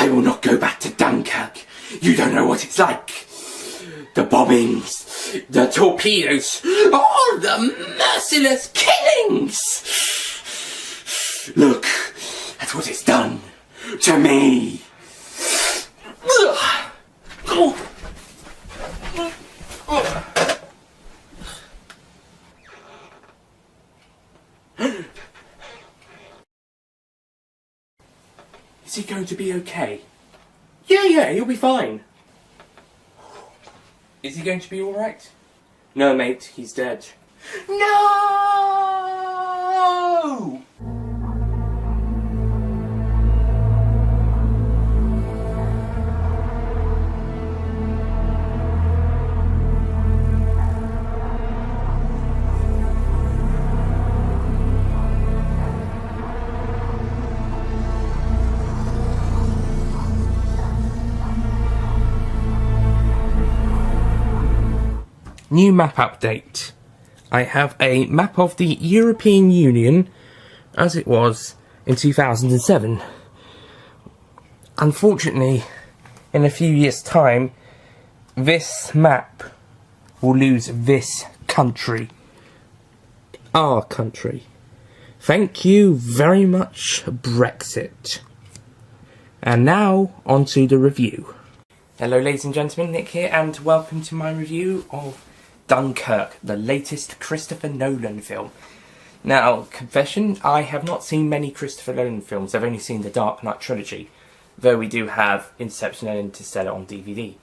I will not go back to Dunkirk. You don't know what it's like. The bombings, the torpedoes, all the merciless killings. Look, that's what it's done to me. Is he going to be okay? Yeah, he'll be fine. Is he going to be alright? No, mate, he's dead. No! New map update. I have a map of the European Union as it was in 2007. Unfortunately, in a few years' time, this map will lose this country. Our country. Thank you very much, Brexit. And now, on to the review. Hello ladies and gentlemen, Nick here, and welcome to my review of Dunkirk, the latest Christopher Nolan film. Now, confession, I have not seen many Christopher Nolan films. I've only seen the Dark Knight trilogy, though we do have Inception and Interstellar on DVD.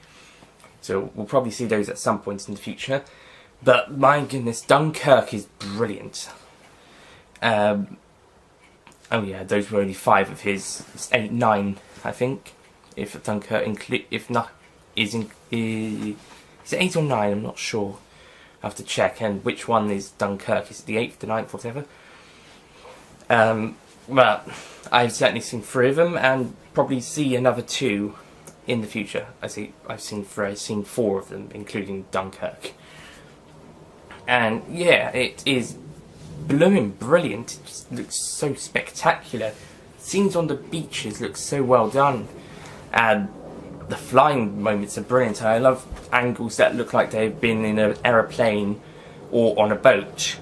So we'll probably see those at some point in the future. But my goodness, Dunkirk is brilliant. Oh yeah, those were only 5 of his. It's 8, 9, I think. If Dunkirk is it 8 or 9? I'm not sure. I have to check. And which one is Dunkirk? Is it the 8th, the 9th, whatever? Well, I've certainly seen 3 of them, and probably see another 2 in the future. I've seen 4 of them, including Dunkirk. And yeah, it is blooming brilliant. It just looks so spectacular. Scenes on the beaches look so well done. And the flying moments are brilliant. I love angles that look like they've been in an aeroplane or on a boat.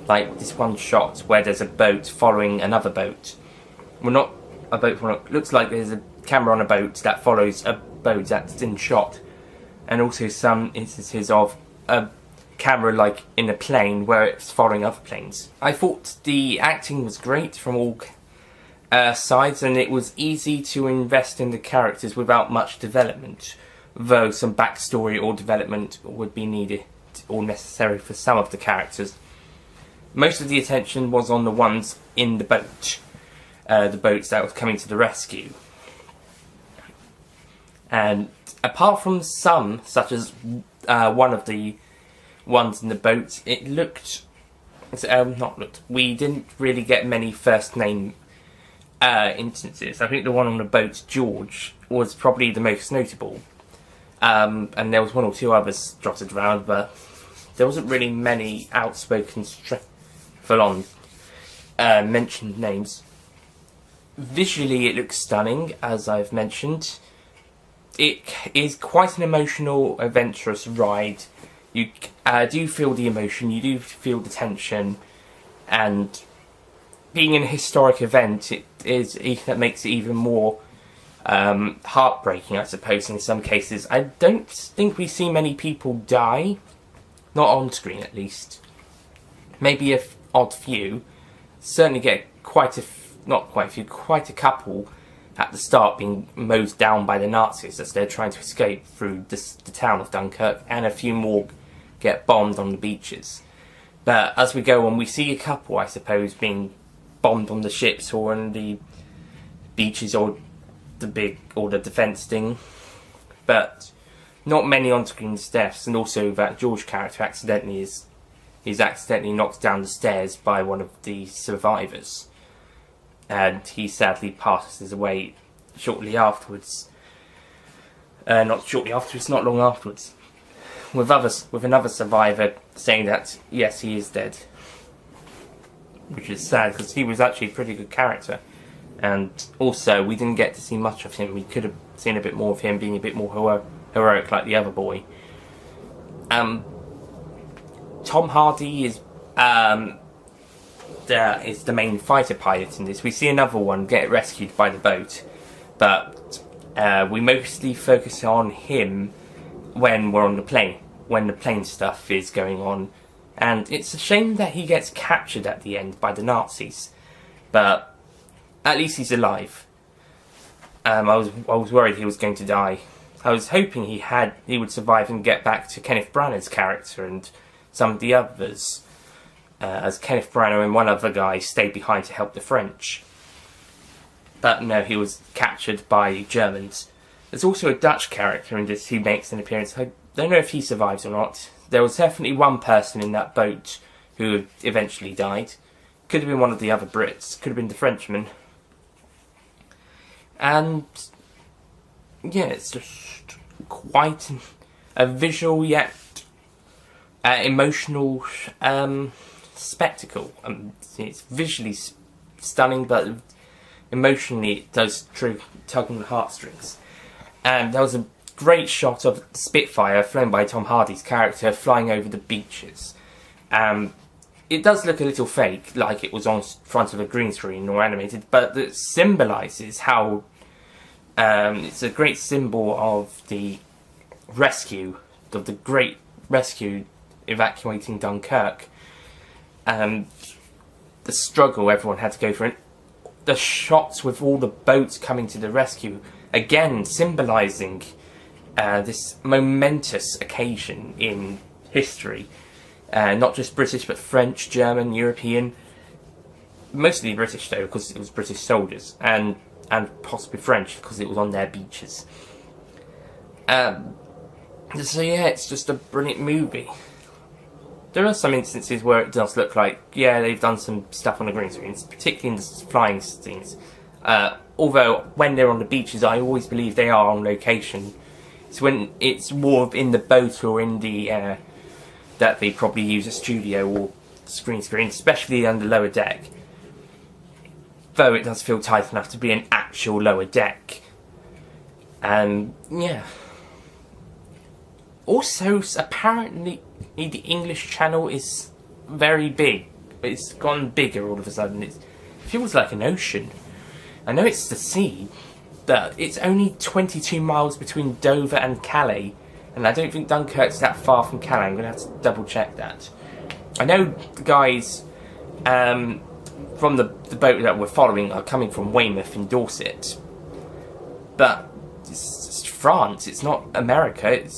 Like this one shot where there's a boat following another boat. Well, not a boat, it looks like there's a camera on a boat that follows a boat that's in shot. And also some instances of a camera like in a plane where it's following other planes. I thought the acting was great from all sides, and it was easy to invest in the characters without much development, though some backstory or development would be needed or necessary for some of the characters. Most of the attention was on the ones in the boat, the boats that were coming to the rescue. And apart from some, such as one of the ones in the boat, it looked, we didn't really get many first name instances. I think the one on the boat, George, was probably the most notable. And there was 1 or 2 others jotted around, but there wasn't really many outspoken, full-on mentioned names. Visually, it looks stunning, as I've mentioned. It is quite an emotional, adventurous ride. You do feel the emotion, you do feel the tension, and being in a historic event, that makes it even more heartbreaking, I suppose, in some cases. I don't think we see many people die, not on screen at least. Maybe a odd few. Certainly get quite a couple at the start being mowed down by the Nazis as they're trying to escape through the town of Dunkirk, and a few more get bombed on the beaches. But as we go on, we see a couple, I suppose, being bombed on the ships or on the beaches or the defence thing, but not many on-screen deaths. And also that George character is accidentally knocked down the stairs by one of the survivors, and he sadly passes away shortly afterwards. Not long afterwards, with another survivor saying that yes, he is dead, which is sad because he was actually a pretty good character. And also, we didn't get to see much of him. We could have seen a bit more of him being a bit more heroic like the other boy. Tom Hardy is the main fighter pilot in this. We see another one get rescued by the boat, but we mostly focus on him when we're on the plane, when the plane stuff is going on. And it's a shame that he gets captured at the end by the Nazis, but at least he's alive. I was worried he was going to die. I was hoping he would survive and get back to Kenneth Branagh's character and some of the others, as Kenneth Branagh and one other guy stayed behind to help the French. But no, he was captured by Germans. There's also a Dutch character in this who makes an appearance. I don't know if he survives or not. There was definitely one person in that boat who eventually died. Could have been one of the other Brits. Could have been the Frenchman. And yeah, it's just quite a visual yet emotional spectacle. It's visually stunning, but emotionally it does tug on the heartstrings. And there was a great shot of the Spitfire flown by Tom Hardy's character flying over the beaches. It does look a little fake, like it was on front of a green screen or animated, but it symbolises how it's a great symbol of the rescue, of the great rescue evacuating Dunkirk, and the struggle everyone had to go through. And the shots with all the boats coming to the rescue, again symbolising this momentous occasion in history. Not just British, but French, German, European. Mostly British, though, because it was British soldiers, and possibly French, because it was on their beaches. So yeah, it's just a brilliant movie. There are some instances where it does look like, yeah, they've done some stuff on the green screens, particularly in the flying scenes. Although, when they're on the beaches, I always believe they are on location. It's when it's more in the boat or in the air that they probably use a studio or screen, especially on the lower deck. Though it does feel tight enough to be an actual lower deck. Yeah. Also, apparently, the English Channel is very big. It's gone bigger all of a sudden. It feels like an ocean. I know it's the sea, but it's only 22 miles between Dover and Calais. And I don't think Dunkirk's that far from Calais. I'm going to have to double check that. I know the guys from the boat that we're following are coming from Weymouth in Dorset. But it's France, it's not America. It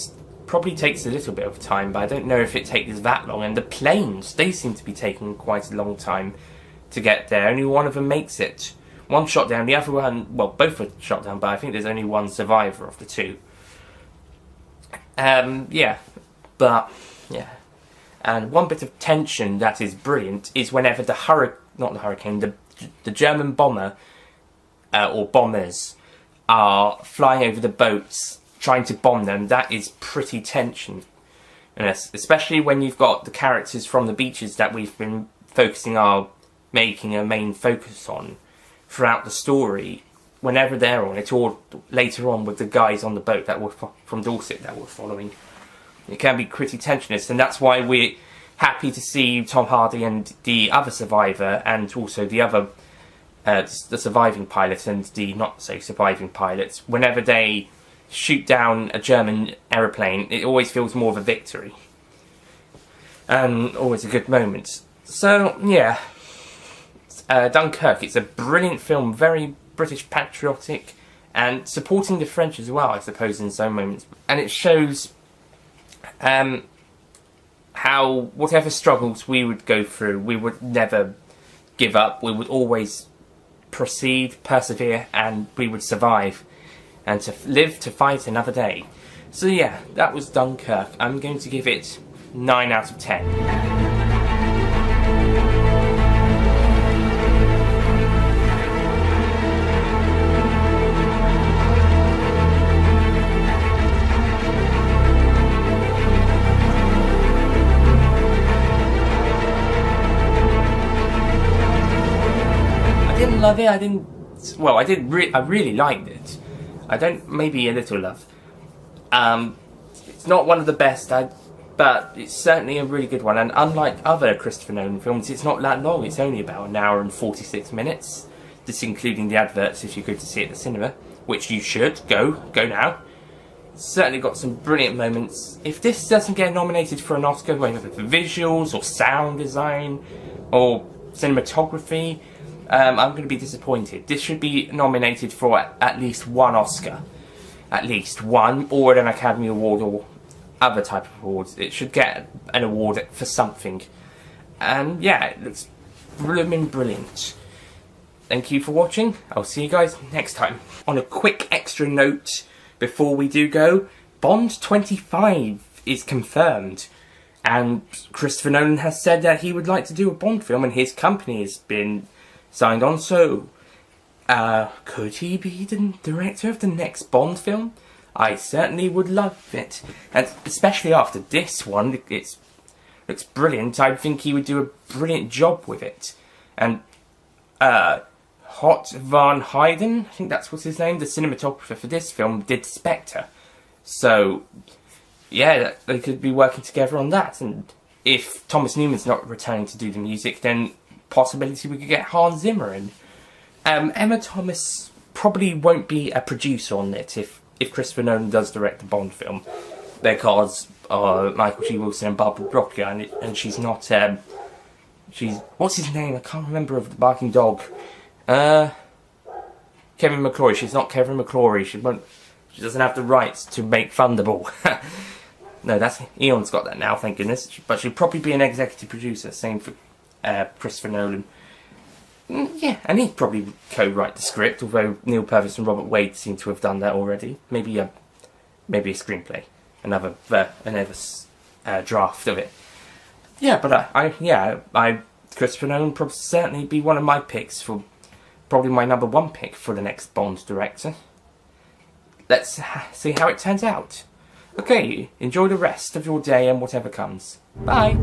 probably takes a little bit of time, but I don't know if it takes that long. And the planes, they seem to be taking quite a long time to get there. Only one of them makes it. One shot down, the other one, well, both were shot down, but I think there's only one survivor of the two. Yeah. And one bit of tension that is brilliant is whenever the German bomber, or bombers, are flying over the boats, trying to bomb them. That is pretty tension. And especially when you've got the characters from the beaches that we've been making a main focus on throughout the story. Whenever they're on it, or later on with the guys on the boat that were from Dorset that we're following, it can be pretty tensionous, and that's why we're happy to see Tom Hardy and the other survivor, and also the other, the surviving pilot and the not so surviving pilots. Whenever they shoot down a German aeroplane, it always feels more of a victory, and always a good moment. So yeah, Dunkirk. It's a brilliant film, very British patriotic, and supporting the French as well, I suppose, in some moments. And it shows how whatever struggles we would go through, we would never give up. We would always proceed, persevere, and we would survive, and to live to fight another day. So yeah, that was Dunkirk. I'm going to give it 9 out of 10. Love it. I didn't well, I really liked it. Maybe a little love. It's not one of the best, but it's certainly a really good one. And unlike other Christopher Nolan films, it's not that long. It's only about an hour and 46 minutes. This including the adverts if you go to see it at the cinema, which you should. Go now. It's certainly got some brilliant moments. If this doesn't get nominated for an Oscar, whether for visuals or sound design or cinematography, I'm going to be disappointed. This should be nominated for at least one Oscar. At least one, or an Academy Award or other type of awards. It should get an award for something. And yeah, it looks blooming brilliant. Thank you for watching. I'll see you guys next time. On a quick extra note, before we do go, Bond 25 is confirmed. And Christopher Nolan has said that he would like to do a Bond film, and his company has been signed on, so could he be the director of the next Bond film? I certainly would love it, and especially after this one, it looks brilliant. I think he would do a brilliant job with it. And Hot Van Hayden, I think that's what's his name, the cinematographer for this film, did Spectre. So yeah, they could be working together on that. And if Thomas Newman's not returning to do the music, then possibility we could get Hans Zimmer in. Emma Thomas probably won't be a producer on it if Christopher Nolan does direct the Bond film, because Michael G. Wilson and Barbara Broccoli, and she's not. She's, what's his name? I can't remember, of the barking dog. Kevin McClory. She's not Kevin McClory. She doesn't have the rights to make Thunderball. No, that's Eon's got that now, thank goodness. But she'll probably be an executive producer. Same for Christopher Nolan. Yeah, and he'd probably co-write the script, although Neil Purvis and Robert Wade seem to have done that already. Maybe a screenplay, another draft of it. Yeah, but Christopher Nolan probably certainly be one of my picks for, probably my number one pick for the next Bond director. Let's see how it turns out. Okay, enjoy the rest of your day and whatever comes. Bye.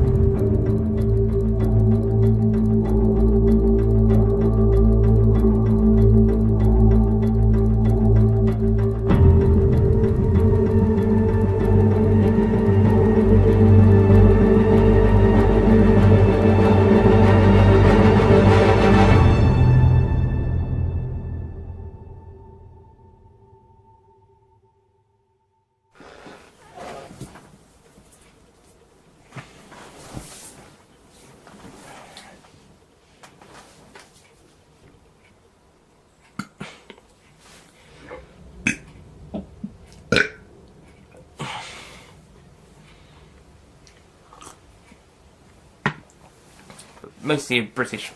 Mostly British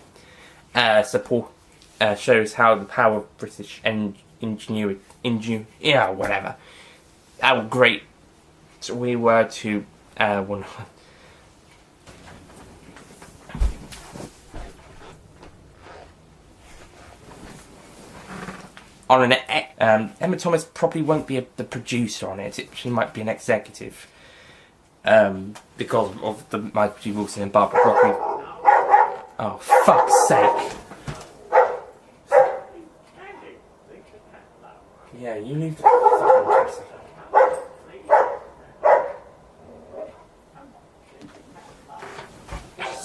support shows how the power of British ingenuity, whatever. How great we were to on an Emma Thomas probably won't be the producer on it. She might be an executive because of the Michael G. Wilson and Barbara Broccoli. Oh, fuck's sake. Yeah, you leave the fucking press.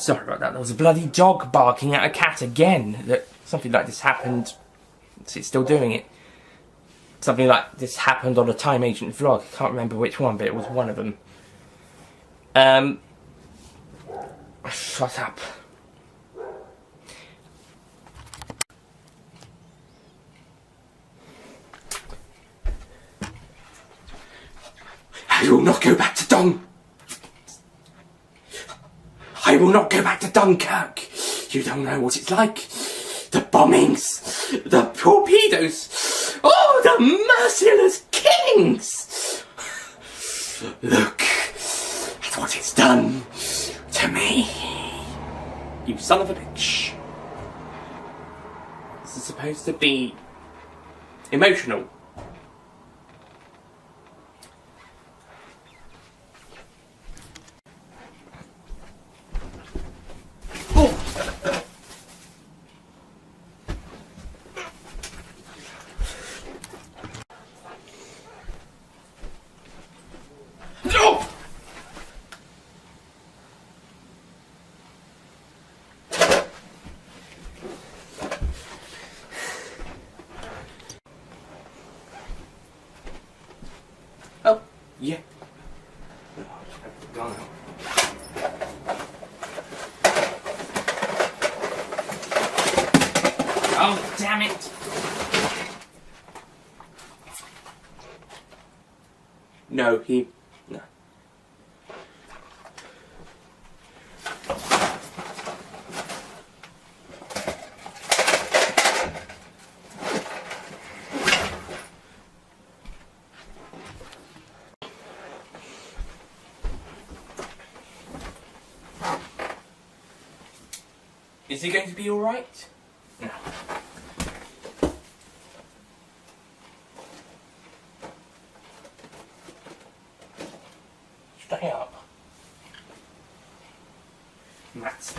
Sorry about that. There was a bloody dog barking at a cat again. Something like this happened. It's still doing it. Something like this happened on a Time Agent vlog. I can't remember which one, but it was one of them. Shut up. I will not go back to I will not go back to Dunkirk. You don't know what it's like. The bombings, the torpedoes, oh, the merciless killings. Look at what it's done to me. You son of a bitch. This is supposed to be emotional. Yeah. Gone out. Oh, damn it! No, no. Is he going to be alright? No. Stay up. That's